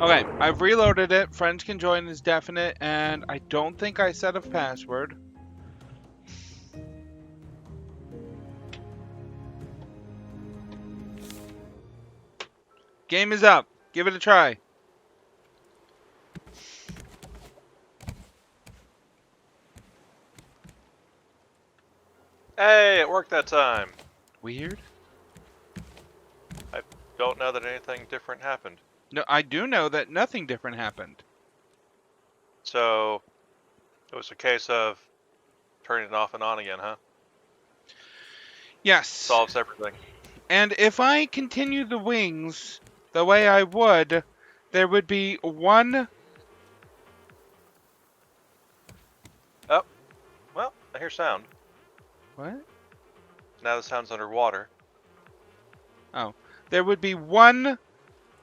Okay, I've reloaded it. Friends can join is definite, and I don't think I set a password. Game is up. Give it a try. Hey, it worked that time. Weird. I don't know that anything different happened. No, I do know that nothing different happened. So, it was a case of turning it off and on again, huh? Yes. Solves everything. And if I continue the wings the way I would, there would be one... Oh, well, I hear sound. What? Now the sound's underwater. Oh. There would be one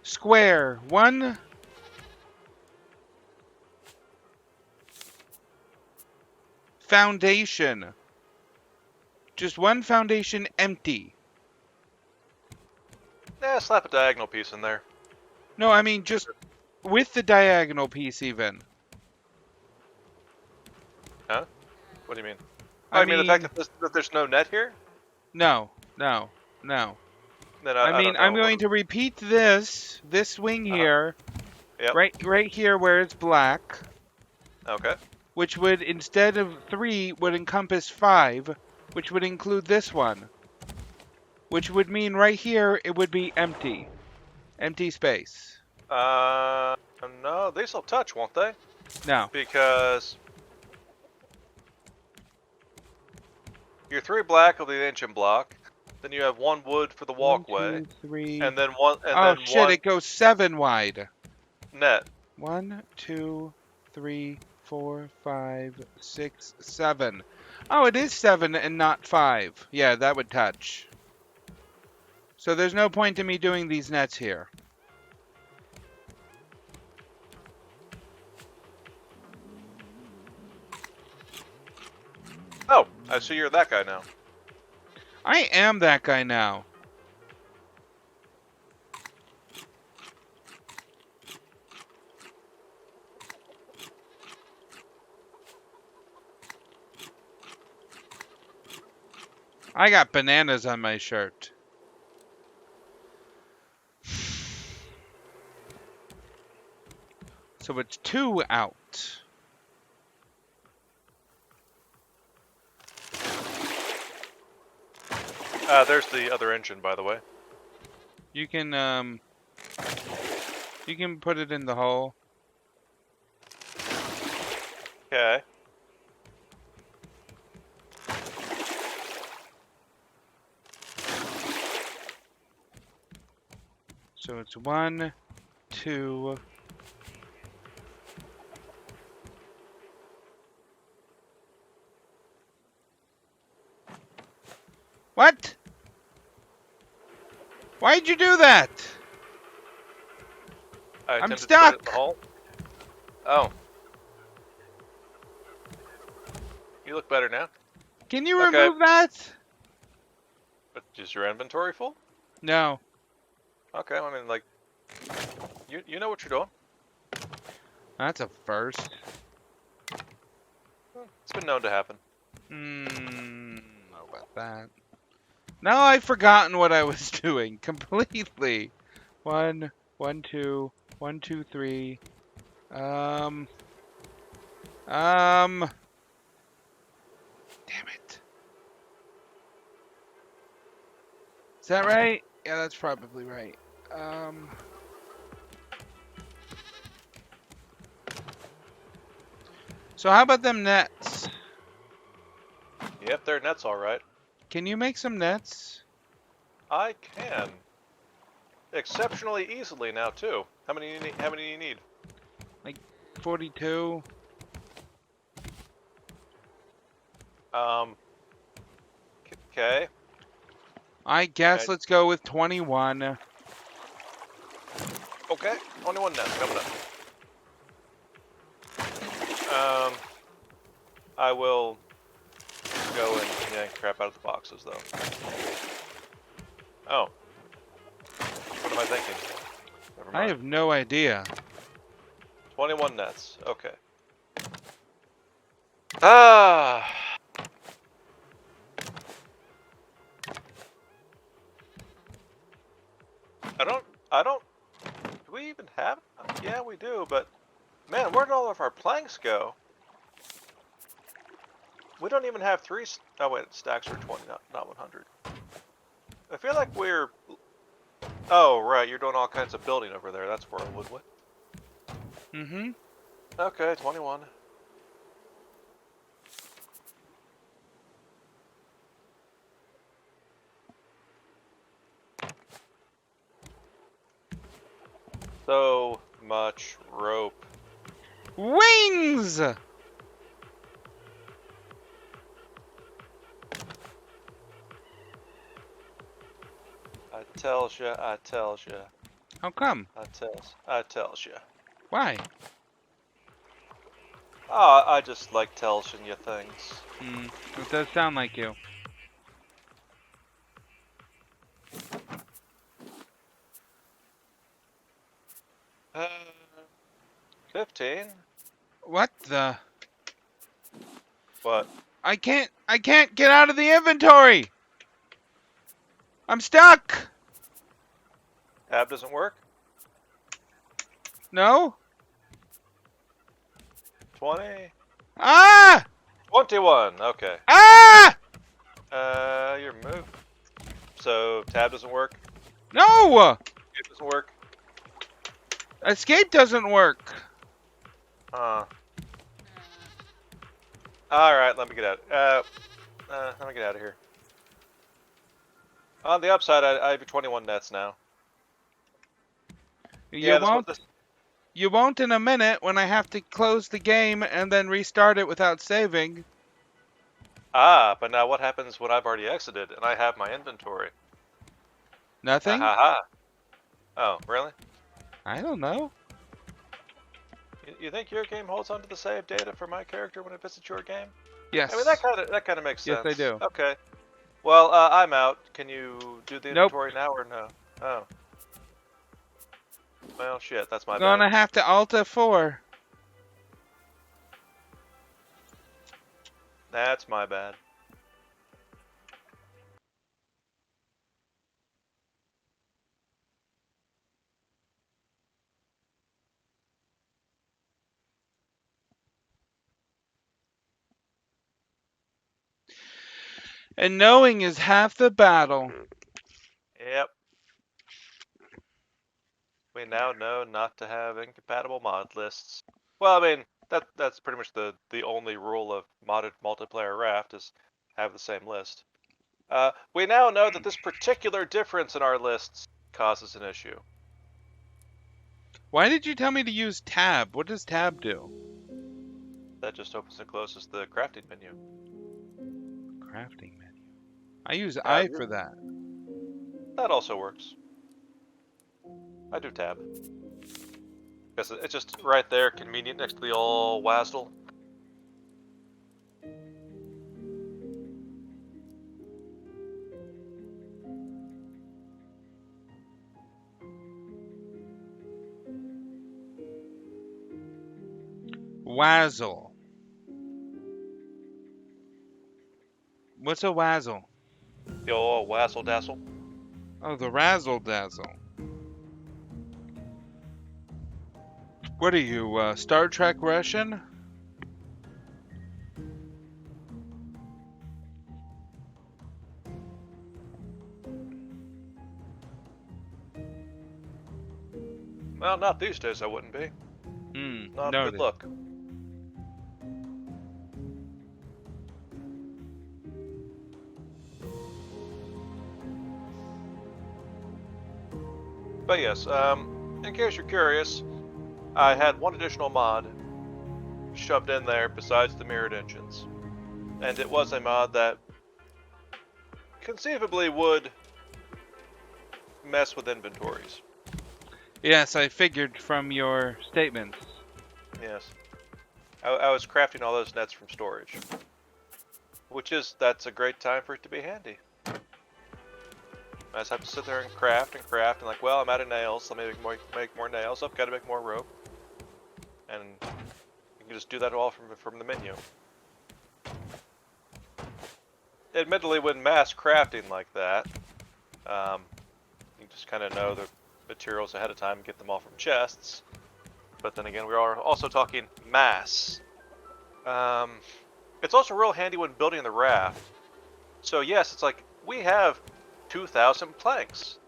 square. One... foundation. Just one foundation empty. Yeah, slap a diagonal piece in there. No, I mean just with the diagonal piece even. Huh? What do you mean? Oh, I you mean the fact mean, that there's no net here? no. Then I I mean, don't know. I'm going to repeat this wing here, Yep. right here where it's black, Okay. which would, instead of 3, would encompass 5, which would include this one, which would mean right here it would be empty. Empty space. No, these will touch, won't they? No. Because your 3 black will be the engine block. Then you have 1 wood for the walkway. 1, 2, 3. And then one. And Oh then shit! one It goes 7 wide. net. 1, 2, 3, 4, 5, 6, 7. Oh, it is 7 and not 5. Yeah, that would touch. So there's no point in me doing these nets here. Oh, I see you're that guy now. I am that guy now. I got bananas on my shirt. So it's 2 out. There's the other engine, by the way. You can put it in the hole. Okay. So it's 1, 2. What? Why'd you do that? I I'm attempted to put it in stuck. the hole. Oh. You look better now. Can you Okay. remove that? But is your inventory full? No. Okay, I mean, like, you know what you're doing. That's a first. It's been known to happen. Know about that. Now I've forgotten what I was doing completely. 1, 1, 2, 1, 2, 3. Damn it. Is that right? Yeah, that's probably right. So how about them nets? Yep, their net's all right. Can you make some nets? I can. Exceptionally easily now, too. How many do you need? 42. Okay. I guess Okay. let's go with 21. Okay, 21 nets coming up. I will go and yank crap out of the boxes, though. Oh. What am I thinking? Never mind. I have no idea. 21 nets. Okay. Ah. I don't. Do we even have? Yeah, we do. But man, where did all of our planks go? We don't even have 3. Oh wait, stacks are 20, not 100. I feel like we're. Oh right, you're doing all kinds of building over there. That's where I would. Mm-hmm. Okay, 21. So much rope. Wings! I tells ya, I tells ya, How come? I tells ya. Why? Oh, I just like telling you things. It does sound like you. 15? What the? What? I can't get out of the inventory! I'm stuck! Tab doesn't work? No? 20? Ah! 21, okay. Ah! Your move. So, tab doesn't work? No! It doesn't work? Escape doesn't work. Huh. Alright, let me get out. Let me get out of here. On the upside, I have 21 nets now. You Yeah, won't. You won't in a minute when I have to close the game and then restart it without saving. Ah, but now what happens when I've already exited and I have my inventory? Ha Nothing? ha ha. Oh, really? I don't know. You think your game holds onto the save data for my character when it visits your game? Yes. I mean, that kind of makes sense. Yes, I do. Okay. Well, I'm out. Can you do the Nope. inventory now or no? Oh. Well, shit. That's my bad. Gonna have to Alt F4. That's my bad. And knowing is half the battle. Yep. We now know not to have incompatible mod lists. Well, I mean, that's pretty much the only rule of modded multiplayer Raft is have the same list. We now know that this particular difference in our lists causes an issue. Why did you tell me to use tab? What does tab do? That just opens and closes the crafting menu. Crafting menu. I use Uh, I for that. that also works. I do tab. Because it's just right there, convenient next to the old WASD. Wazzle. What's a wazzle? The old WASD dazzle. Oh, the razzle dazzle. What are you, Star Trek Russian? Well, not these days I wouldn't be. Not a good Noted. look. But yes, in case you're curious, I had one additional mod shoved in there besides the mirrored engines. And it was a mod that conceivably would mess with inventories. Yes, I figured from your statements. Yes. I was crafting all those nets from storage. That's a great time for it to be handy. I just have to sit there and craft, and like, well, I'm out of nails, let me make more nails, I've got to make more rope. and you can just do that all from the menu. Admittedly, when mass crafting like that, you just kind of know the materials ahead of time and get them all from chests. But then again, we are also talking mass. It's also real handy when building the raft. So yes, it's like, we have 2,000 planks.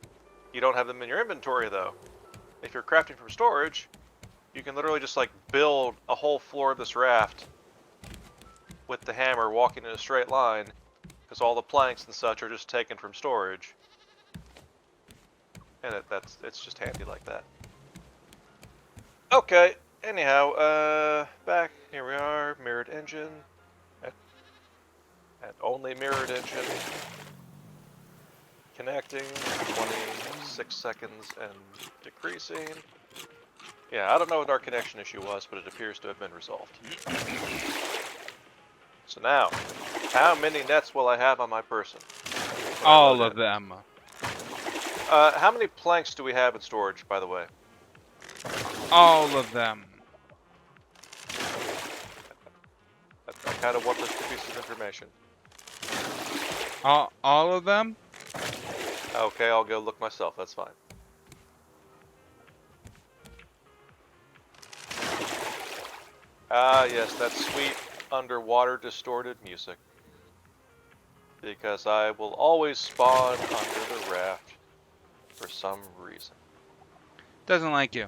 You don't have them in your inventory though. If you're crafting from storage, you can literally just like build a whole floor of this raft with the hammer walking in a straight line, because all the planks and such are just taken from storage. And it's just handy like that. Okay, anyhow, back, here we are, mirrored engine. And only mirrored engine. Connecting, 26 seconds and decreasing. Yeah, I don't know what our connection issue was, but it appears to have been resolved. So now, how many nets will I have on my person? All of them. How many planks do we have in storage, by the way? All of them. I kind of want this piece of information. All of them? Okay, I'll go look myself, that's fine. Ah, yes, that sweet underwater distorted music. Because I will always spawn under the raft for some reason. Doesn't like you.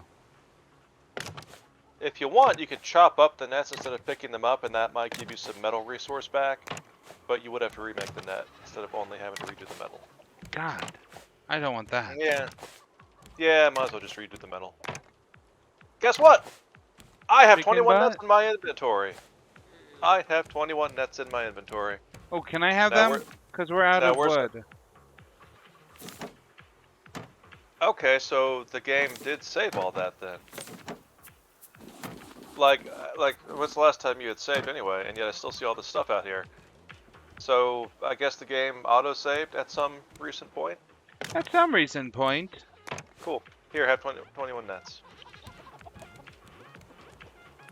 If you want, you could chop up the nets instead of picking them up, and that might give you some metal resource back. But you would have to remake the net instead of only having to redo the metal. God, I don't want that. Yeah, might as well just redo the metal. Guess what? I have 21 butt. nets in my inventory. I have 21 nets in my inventory. Oh, can I have Now them? Because we're out of wood. Okay, so the game did save all that then. Like, what's the last time you had saved anyway? And yet I still see all this stuff out here. So, I guess the game auto-saved at some recent point? At some recent point. Cool. Here, have 21 nets.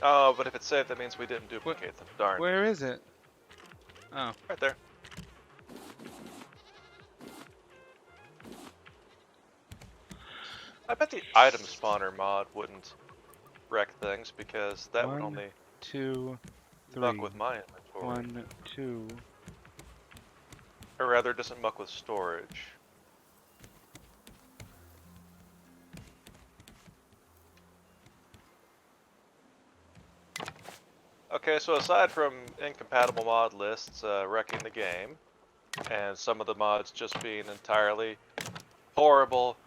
Oh, but if it's saved, that means we didn't duplicate them. Darn. Where is it? Oh. Right there. I bet the item spawner mod wouldn't wreck things, because that would only 2, 3. muck with my inventory. 1, 2. Or rather, it doesn't muck with storage. Okay, so aside from incompatible mod lists wrecking the game, and some of the mods just being entirely horrible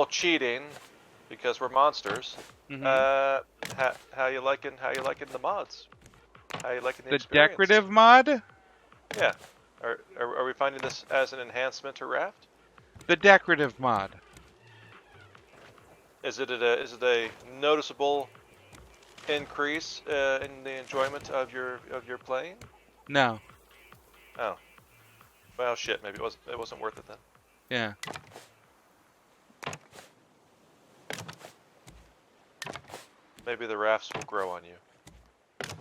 cheating, because we're monsters, how you liking the mods? How you liking the experience? Decorative mod? Yeah. Are we finding this as an enhancement to Raft? The decorative mod. Is it a noticeable increase in the enjoyment of your playing? No. Oh. Well, shit. Maybe it wasn't worth it then. Yeah. Maybe the rafts will grow on you,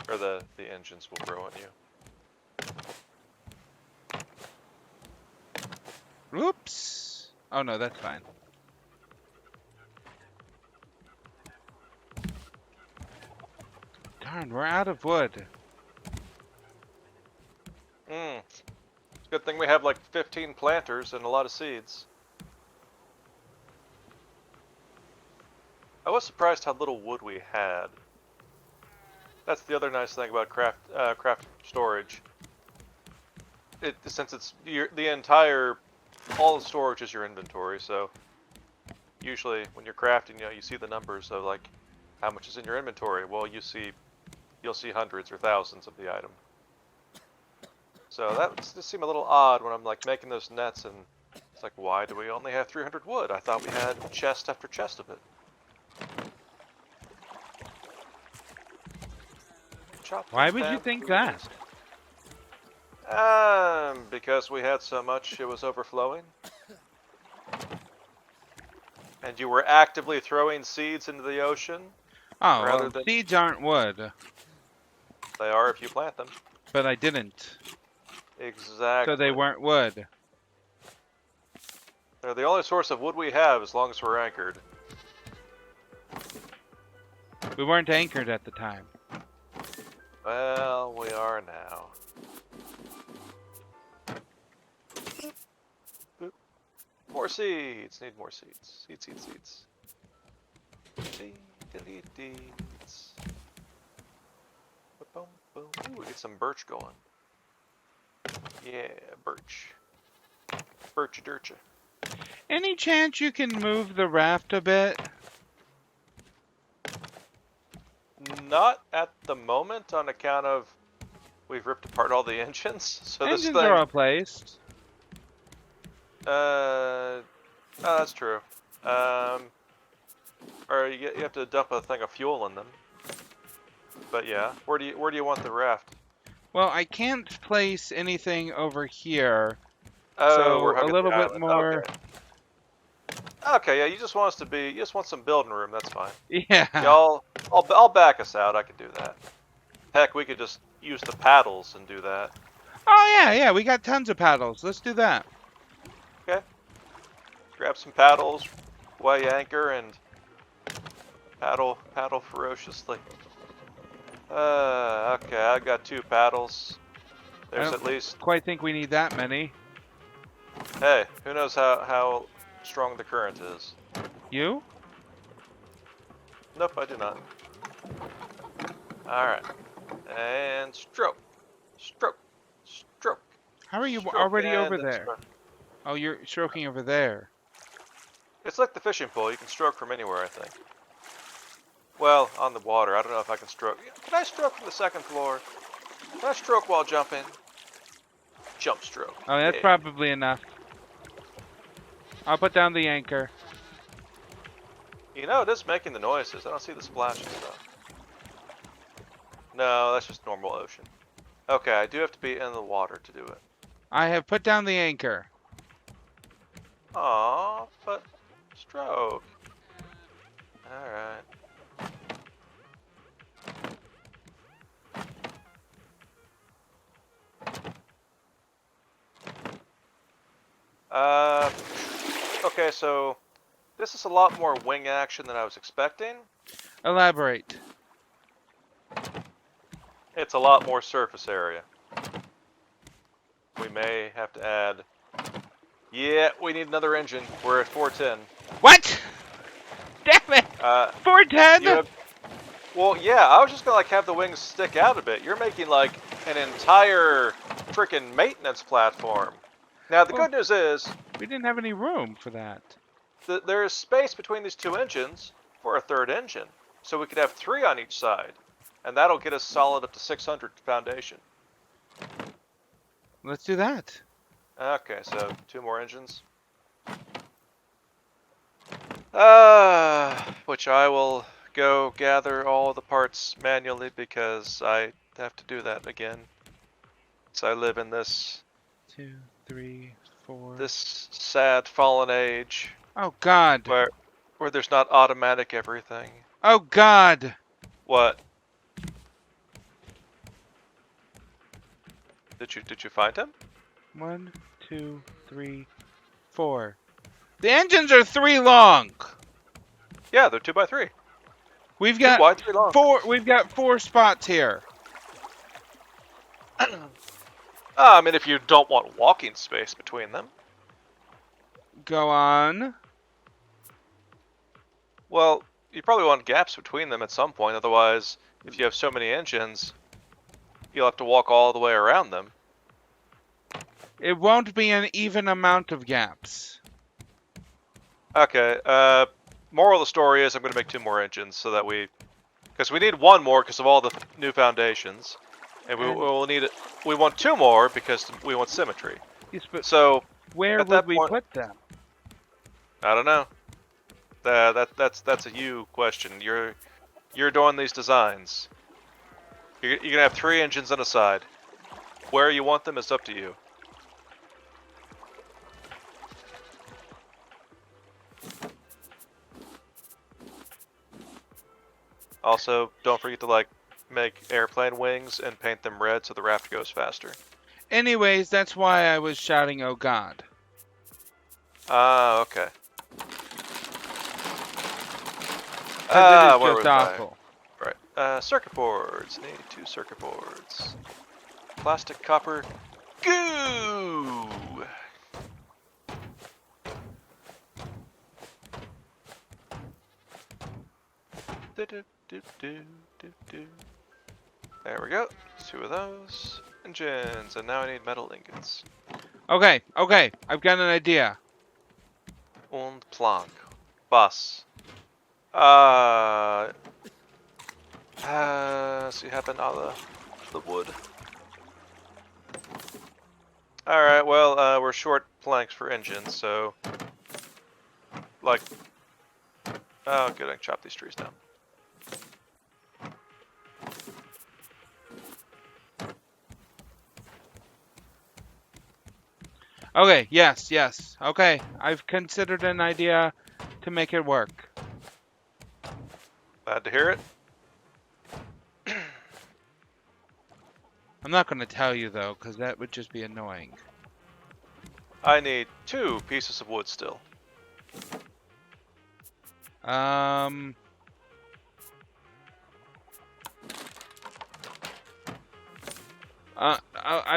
or the engines will grow on you. Oops. Oh no, that's fine. Darn, we're out of wood. It's a good thing we have like 15 planters and a lot of seeds. I was surprised how little wood we had. That's the other nice thing about craft storage. Since it's all the storage is your inventory, so usually when you're crafting, you see the numbers of like how much is in your inventory. Well, you'll see hundreds or thousands of the item. So that just seemed a little odd when I'm like making those nets, and it's like, why do we only have 300 wood? I thought we had chest after chest of it. Why would you think that? Because we had so much, it was overflowing. And you were actively throwing seeds into the ocean. Oh, rather well, than seeds aren't wood, they are if you plant them. but I didn't. So they Exactly. weren't wood. They're the only source of wood we have as long as we're anchored. We weren't anchored at the time. Well, we are now. Boop. More seeds. Need more seeds. Seeds. Seeds. Boom, boom. Ooh, we get some birch going. Yeah, birch. Bircha dircha. Any chance you can move the raft a bit? Not at the moment on account of we've ripped apart all the engines. So this Engines are thing, all placed. oh, that's true. Or you have to dump a thing of fuel in them. But yeah, where do you want the raft? Well, I can't place anything over here, Oh, we're so a hugging the little bit island. more. Okay. Okay, yeah, you just want us to be, you just want some building room. That's fine. Yeah. Y'all, I'll back us out. I can do that. Heck, we could just use the paddles and do that. Oh yeah, we got tons of paddles. Let's do that. Okay. Grab some paddles, weigh anchor, and paddle ferociously. Okay, I got 2 paddles. I There's don't at least. quite think we need that many. Hey, who knows how strong the current is? You? Nope, I do not. All right, and stroke. How are you Stroke, already and over then there? stroke. Oh, you're stroking over there. It's like the fishing pole. You can stroke from anywhere, I think. Well, on the water. I don't know if I can stroke. Can I stroke from the 2nd floor? Can I stroke while jumping? Jump stroke. Oh, that's Yeah. probably enough. I'll put down the anchor. You know, it is making the noises. I don't see the splash and stuff. No, that's just normal ocean. Okay, I do have to be in the water to do it. I have put down the anchor. Aww, but stroke. Alright. Okay, so this is a lot more wing action than I was expecting. Elaborate. It's a lot more surface area. We may have to add. Yeah, we need another engine. We're at 410. What? Damn it! 410? You have, well, yeah, I was just gonna like have the wings stick out a bit. You're making like an entire freaking maintenance platform. Now the Well, good news is we didn't have any room for that. there is space between these 2 engines for a 3rd engine, so we could have 3 on each side, and that'll get us solid up to 600 foundation. Let's do that. Okay, so 2 more engines. Which I will go gather all the parts manually because I have to do that again. So I live in this 2, 3, 4. this sad fallen age Oh God. where there's not automatic everything. Oh God. What? Did you find him? 1, 2, 3, 4. The engines are 3 long. Yeah, they're 2x3. We've 2 got wide, 3 long. 4. We've got 4 spots here. I mean, if you don't want walking space between them. Go on. Well, you probably want gaps between them at some point. Otherwise, if you have so many engines, you'll have to walk all the way around them. It won't be an even amount of gaps. Okay, moral of the story is I'm going to make 2 more engines so that because we need 1 more because of all the new foundations. And we'll need it. We want 2 more because we want symmetry. Yes, but So, where at would that we point, put them? I don't know. That's a you question. You're doing these designs. You're gonna have 3 engines on a side. Where you want them is up to you. Also, don't forget to like make airplane wings and paint them red so the raft goes faster. Anyways, that's why I was shouting, "Oh God!" Ah, okay. Because it is Where just was I? awful. Right. Circuit boards. Need 2 circuit boards. Plastic, copper, goo. There we go. 2 of those. Engines. And now I need metal ingots. Okay, I've got an idea. Und plank. Bus. Sie haben alle the wood. Alright, well, we're short planks for engines, so... Like... Oh, good, I can chop these trees down. Okay, yes. Okay, I've considered an idea to make it work. Glad to hear it. I'm not going to tell you, though, because that would just be annoying. I need 2 pieces of wood still. I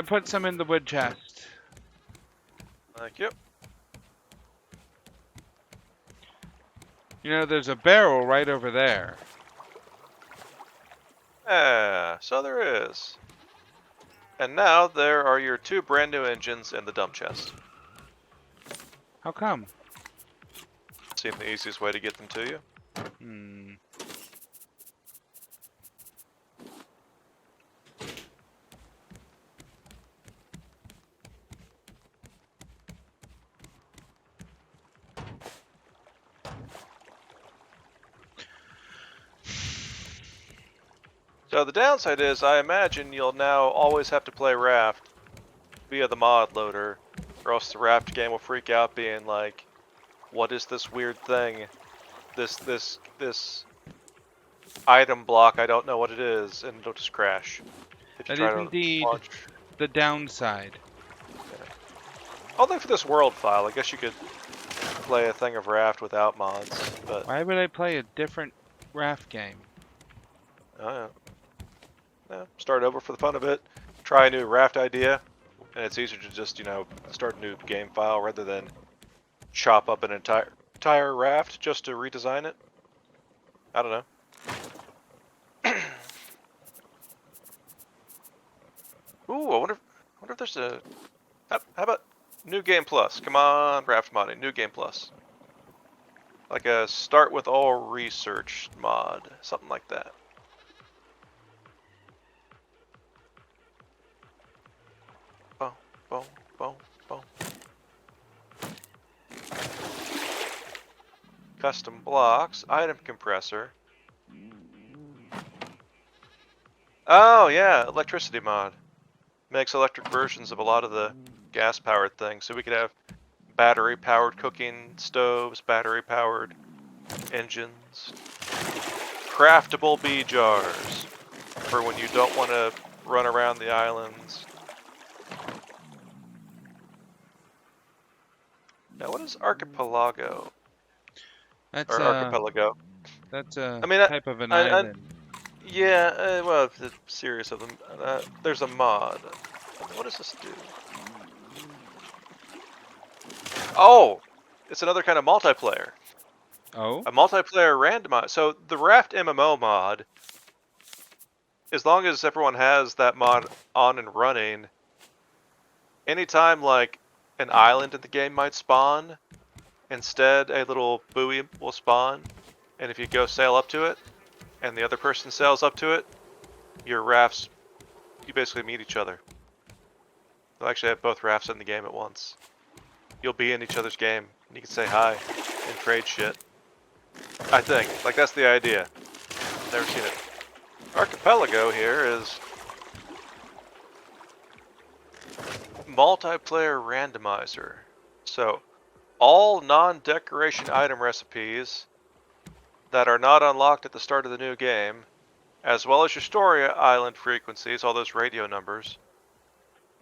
put some in the wood chest. Thank you. You know, there's a barrel right over there. So there is. And now there are your 2 brand new engines in the dump chest. How come? Seemed the easiest way to get them to you. Hmm. So the downside is, I imagine you'll now always have to play Raft via the mod loader, or else the Raft game will freak out being like, what is this weird thing? This item block, I don't know what it is, and it'll just crash. If you That try is to indeed launch. the downside. Although for this world file, I guess you could play a thing of Raft without mods, but... Why would I play a different Raft game? Oh yeah. Start over for the fun of it. Try a new Raft idea, and it's easier to just, start a new game file rather than chop up an entire Raft just to redesign it. I don't know. Ooh, I wonder if there's a... How about New Game Plus? Come on, Raft modding. New Game Plus. Like a start with all research mod. Something like that. Boom, boom, boom, boom. Custom blocks. Item compressor. Oh, yeah. Electricity mod. Makes electric versions of a lot of the gas-powered things. So we could have battery-powered cooking stoves, battery-powered engines, craftable bee jars for when you don't want to run around the islands. Now, what is archipelago? That's Or archipelago? that's a I mean, type of an I island. yeah, well, the series of them. There's a mod. What does this do? Oh, it's another kind of multiplayer. Oh? A multiplayer randomizer. So the Raft MMO mod, as long as everyone has that mod on and running, anytime like an island in the game might spawn, instead a little buoy will spawn, and if you go sail up to it, and the other person sails up to it, your rafts, you basically meet each other. You'll actually have both rafts in the game at once. You'll be in each other's game, and you can say hi and trade shit. I think. Like, that's the idea. Never seen it. Archipelago here is multiplayer randomizer. So, all non-decoration item recipes that are not unlocked at the start of the new game, as well as your story island frequencies, all those radio numbers,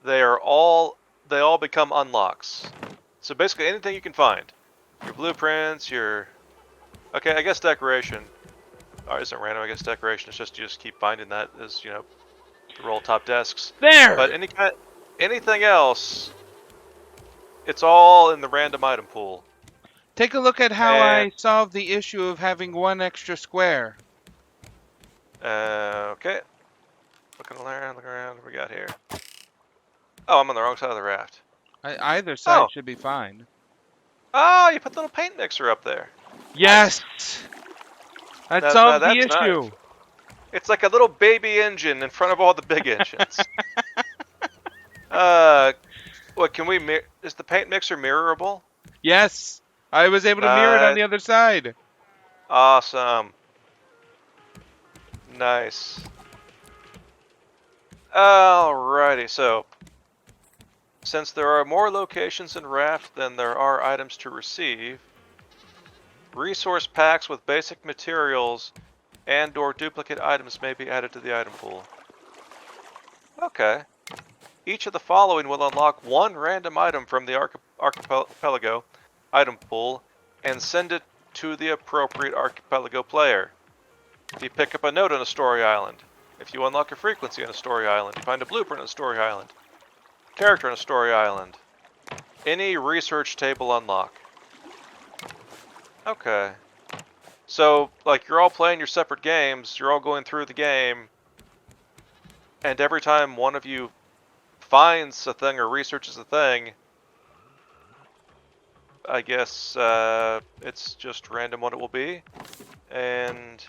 they all become unlocks. So basically anything you can find. Your blueprints, your... Okay, I guess decoration isn't random. I guess decoration is just you just keep finding that as, you know, the roll top desks. There! But anything else, it's all in the random item pool. Take a look at how And I solved the issue of having one extra square. okay. Looking around, what we got here? Oh, I'm on the wrong side of the raft. Either side Oh. should be fine. Oh, you put the little paint mixer up there. Yes! That Now solved the that's nice. issue. It's like a little baby engine in front of all the big engines. What can we is the paint mixer mirrorable? Yes! I was able to mirror it on Nice. the other side. Awesome. Nice. Alrighty, so since there are more locations in Raft than there are items to receive, resource packs with basic materials and/or duplicate items may be added to the item pool. Okay. Each of the following will unlock one random item from the archipelago item pool and send it to the appropriate archipelago player. If you pick up a note on a story island, if you unlock a frequency on a story island, you find a blueprint on a story island, character on a story island, any research table unlock. Okay. So, like, you're all playing your separate games, you're all going through the game, and every time one of you finds a thing or researches a thing, I guess it's just random what it will be, and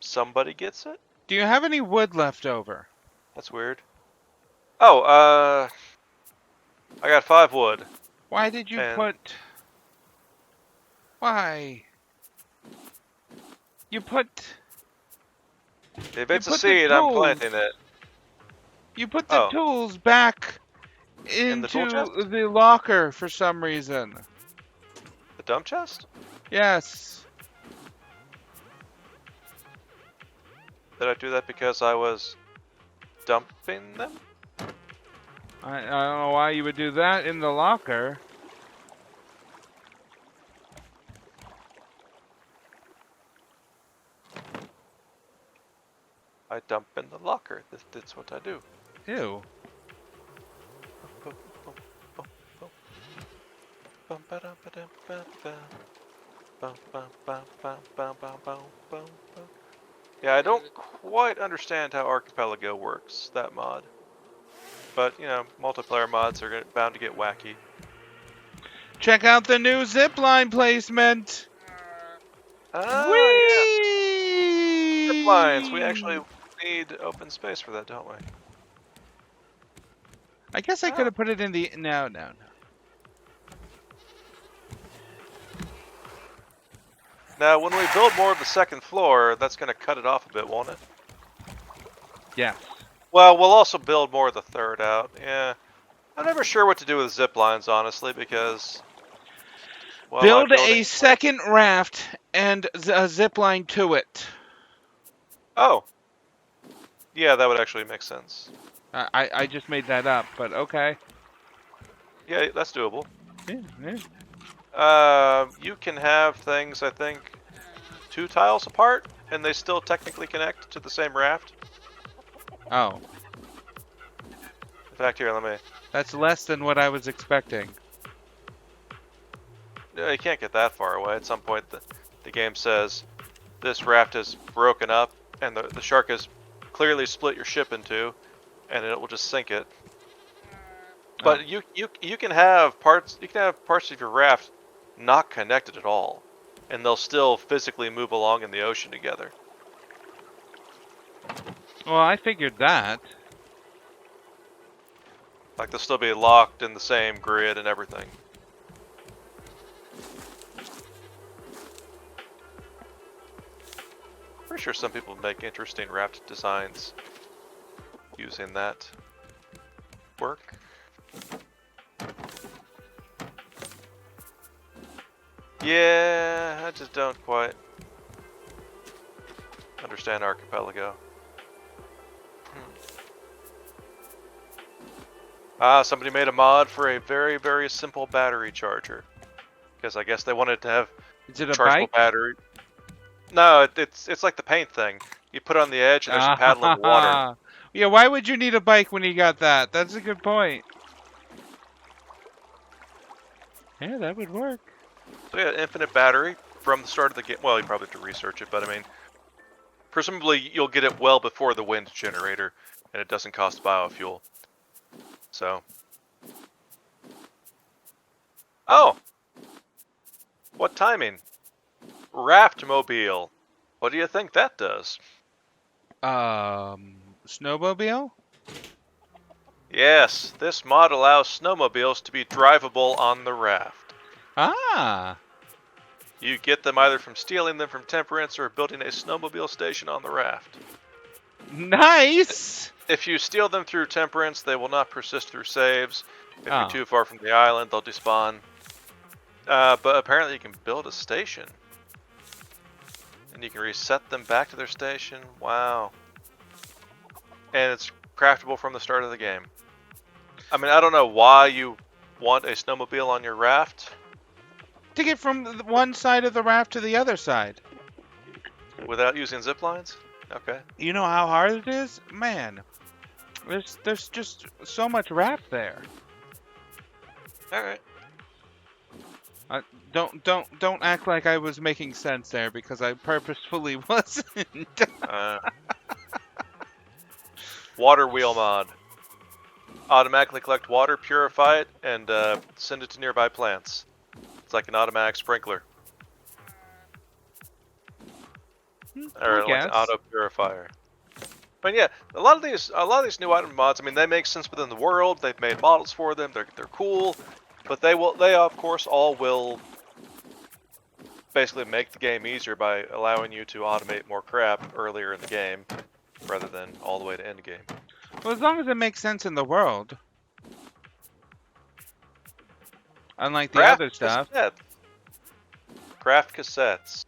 somebody gets it? Do you have any wood left over? That's weird. Oh, I got 5 wood. Why did you put... Why? You put... If it's a put the seed, I'm tools. planting it. You put the tools back In the tool chest? into the locker for some reason. The dump chest? Yes. Did I do that because I was dumping them? I don't know why you would do that in the locker. I dump in the locker. That's what I do. Ew. Yeah, I don't quite understand how Archipelago works, that mod. But, you know, multiplayer mods are bound to get wacky. Check out the new zipline placement! Ah, Whee! yes. Zip lines. We actually need open space for that, don't we? I guess I could have put it in the... No. Now, when we build more of the second floor, that's going to cut it off a bit, won't it? Yeah. Well, we'll also build more of the third out. Yeah. I'm never sure what to do with zip lines, honestly, because... Well, build a second raft and a zip line to it. Oh. Yeah, that would actually make sense. I just made that up, but okay. Yeah, that's doable. Yeah. You can have things, I think, 2 tiles apart, and they still technically connect to the same raft. Oh. In fact, here, let me... That's less than what I was expecting. You can't get that far away. At some point, the game says, this raft is broken up, and the shark has clearly split your ship in 2, and it will just sink it. But you can have parts of your raft not connected at all, and they'll still physically move along in the ocean together. Well, I figured that. Like they'll still be locked in the same grid and everything. Pretty sure some people make interesting raft designs using that work. Yeah, I just don't quite understand archipelago. Somebody made a mod for a very, very simple battery charger. Because I guess they wanted to have Is it a chargeable bike? battery. No, it's like the paint thing. You put it on the edge and there's a paddle in the water. Ah, yeah, why would you need a bike when you got that? That's a good point. Yeah, that would work. So yeah, infinite battery from the start of the game. Well, you probably have to research it, but I mean, presumably you'll get it well before the wind generator, and it doesn't cost biofuel. So. Oh! What timing? Raft mobile. What do you think that does? Snowmobile? Yes, this mod allows snowmobiles to be drivable on the raft. Ah, You get them either from stealing them from Temperance or building a snowmobile station on the raft. nice. If you steal them through Temperance, they will not persist through saves. If Oh. you're too far from the island, they'll despawn. But apparently you can build a station. And you can reset them back to their station. Wow. And it's craftable from the start of the game. I mean, I don't know why you want a snowmobile on your raft. To get from one side of the raft to the other side. Without using zip lines? Okay. You know how hard it is? Man, there's just so much raft there. Alright. Don't act like I was making sense there because I purposefully wasn't. Water wheel mod. Automatically collect water, purify it, and send it to nearby plants. It's like an automatic sprinkler. Or like an auto purifier. But yeah, a lot of these new item mods, I mean, they make sense within the world. They've made models for them. They're cool, but they of course all will basically make the game easier by allowing you to automate more crap earlier in the game, rather than all the way to end game. Well, as long as it makes sense in the world. Unlike the other stuff. Craft cassettes.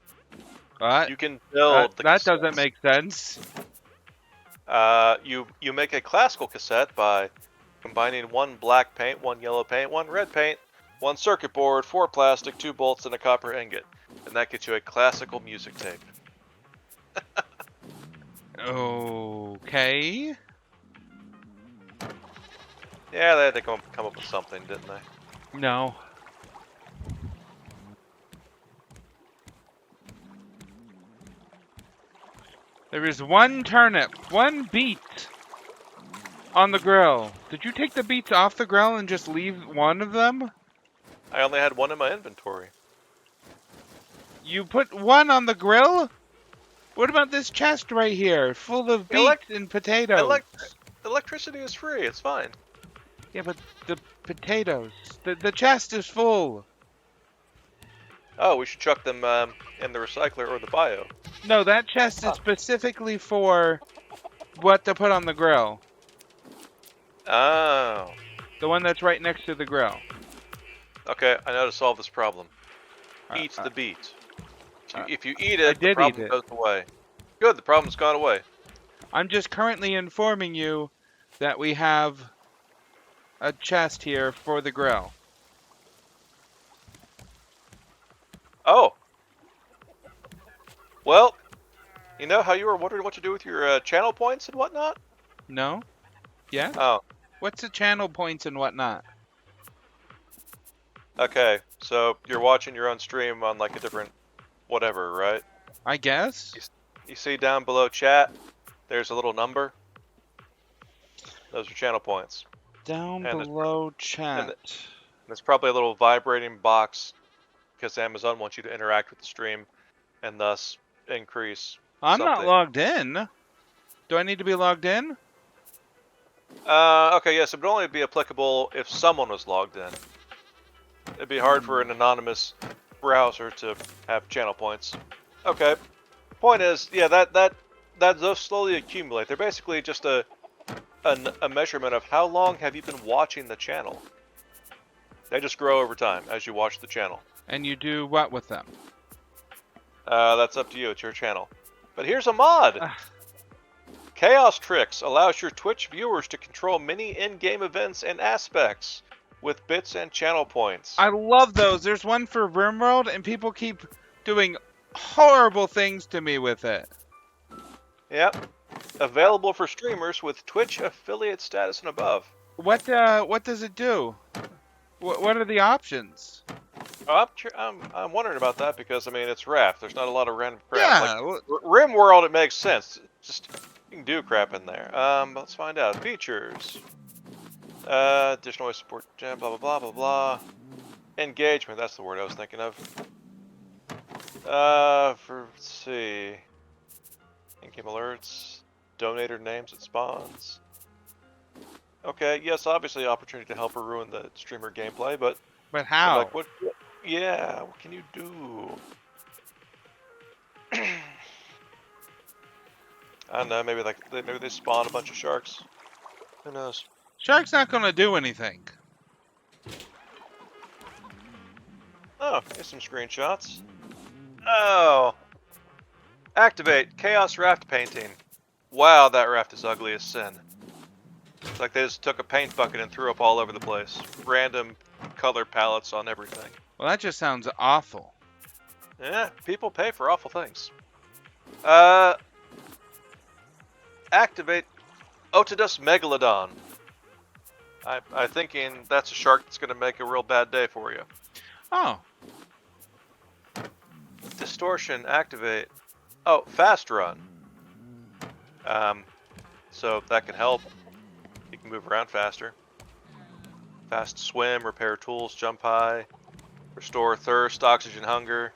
What? You can build that doesn't make sense. You make a classical cassette by combining one black paint, one yellow paint, one red paint, one circuit board, 4 plastic, 2 bolts, and a copper ingot. And that gets you a classical music tape. Okay. Yeah, they had to come up with something, didn't they? No. There is one turnip, one beet on the grill. Did you take the beets off the grill and just leave one of them? I only had one in my inventory. You put one on the grill? What about this chest right here, full of beets and potatoes? Electricity is free, it's fine. Yeah, but the potatoes, the chest is full. Oh, we should chuck them in the recycler or the bio. No, that chest is specifically for what to put on the grill. Oh. The one that's right next to the grill. Okay, I know how to solve this problem. Eat the beet. If you eat it, the problem goes away. Good, the problem's gone away. I'm just currently informing you that we have a chest here for the grill. Oh. Well, you know how you were wondering what to do with your channel points and whatnot? No? Yeah? Oh. What's the channel points and whatnot? Okay, so you're watching your own stream on like a different whatever, right? I guess. You see down below chat, there's a little number. Those are channel points. Down below chat. And there's probably a little vibrating box because Amazon wants you to interact with the stream and thus increase I'm not logged in. Do I need to be logged in? Okay, yes, it would only be applicable if someone was logged in. It'd be hard for an anonymous browser to have channel points. Okay. Point is, yeah, that those slowly accumulate. They're basically just a measurement of how long have you been watching the channel. They just grow over time as you watch the channel. And you do what with them? That's up to you. It's your channel. But here's a mod. Ugh. Chaos Tricks allows your Twitch viewers to control many in-game events and aspects with bits and channel points. I love those. There's one for RimWorld, and people keep doing horrible things to me with it. Yep. Available for streamers with Twitch affiliate status and above. What does it do? What are the options? I'm wondering about that because I mean it's Raft. There's not a lot of random crap. Yeah. Like RimWorld, it makes sense. Just you can do crap in there. Let's find out. Features. Additional support. Blah blah blah blah blah. Engagement. That's the word I was thinking of. Let's see. In-game alerts. Donator names it spawns. Okay. Yes, obviously opportunity to help or ruin the streamer gameplay, but how? like what? Yeah, what can you do? I don't know, maybe they spawn a bunch of sharks. Who knows? Shark's not gonna do anything. Oh, here's some screenshots. Oh! Activate Chaos Raft Painting. Wow, that raft is ugly as sin. It's like they just took a paint bucket and threw up all over the place. Random color palettes on everything. Well, that just sounds awful. Yeah, people pay for awful things. Activate Otodus Megalodon. I'm thinking that's a shark that's going to make a real bad day for you. Oh. Distortion, activate. Oh, fast run. So that can help. You can move around faster. Fast swim, repair tools, jump high. Restore thirst, oxygen, hunger.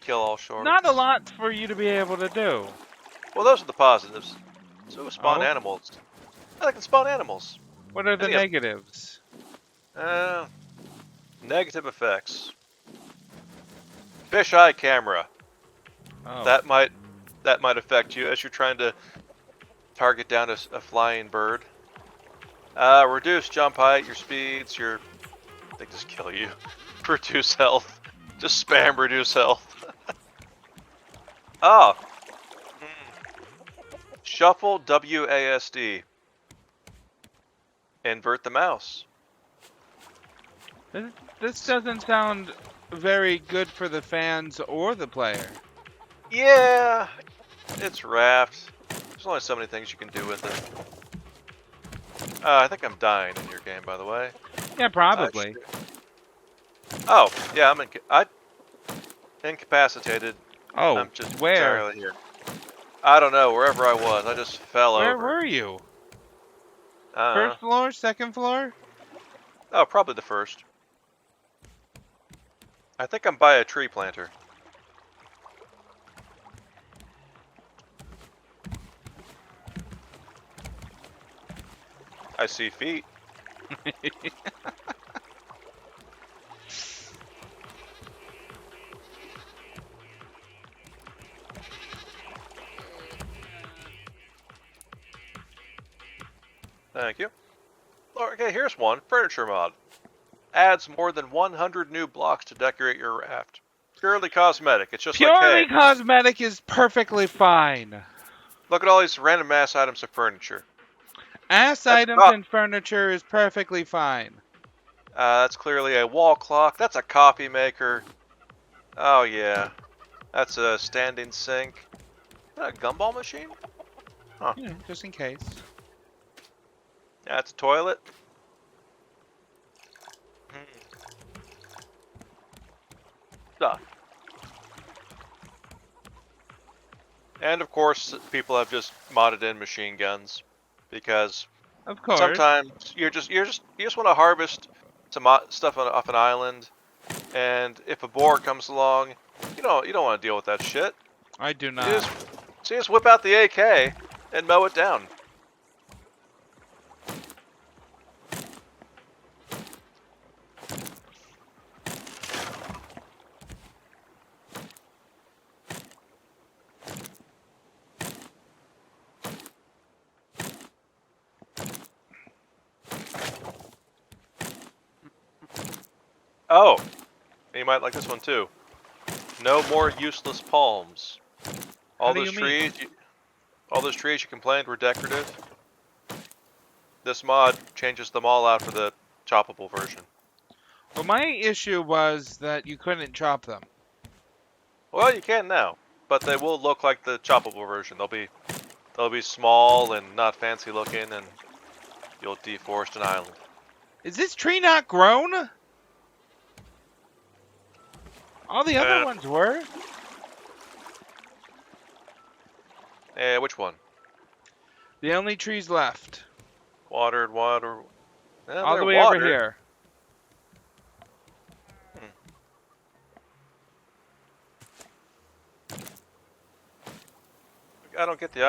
Kill all sharks. Not a lot for you to be able to do. Well, those are the positives. So spawn Oh. animals. I can spawn animals. What are the Any of- negatives? Negative effects. Fisheye camera. Oh. That might affect you as you're trying to target down a flying bird. Reduce jump height, your speeds, they just kill you. Reduce health. Just spam reduce health. Oh. Shuffle WASD. Invert the mouse. This doesn't sound very good for the fans or the player. Yeah, it's Raft. There's only so many things you can do with it. I think I'm dying in your game, by the way. Yeah, probably. Oh, yeah, I'm incapacitated. Oh, I'm just where? entirely here. I don't know, wherever I was, I just fell Where over. were you? Uh, First floor? Second floor? Oh, probably the first. I think I'm by a tree planter. I see feet. Thank you. Okay, here's one. Furniture mod. Adds more than 100 new blocks to decorate your raft. Purely cosmetic. It's just Purely like, hey, cosmetic is perfectly fine. look at all these random ass items of furniture. Ass items and furniture is perfectly fine. That's clearly a wall clock. That's a coffee maker. Oh yeah. That's a standing sink. Is that a gumball machine? Huh. Yeah, just in case. That's a toilet. Stuff. And of course, people have just modded in machine guns because Of course. sometimes you just want to harvest some stuff off an island, and if a boar comes along, you don't want to deal with that shit. I do not. You just whip out the AK and mow it down. Oh, you might like this one too. No more useless palms. How do you mean? All those trees you complained were decorative. This mod changes them all out for the choppable version. Well, my issue was that you couldn't chop them. Well, you can now, but they will look like the choppable version. They'll be small and not fancy looking, and you'll deforest an island. Is this tree not grown? All the other ones were. Which one? The only trees left. Watered. All They're the way over watered. here. I don't get the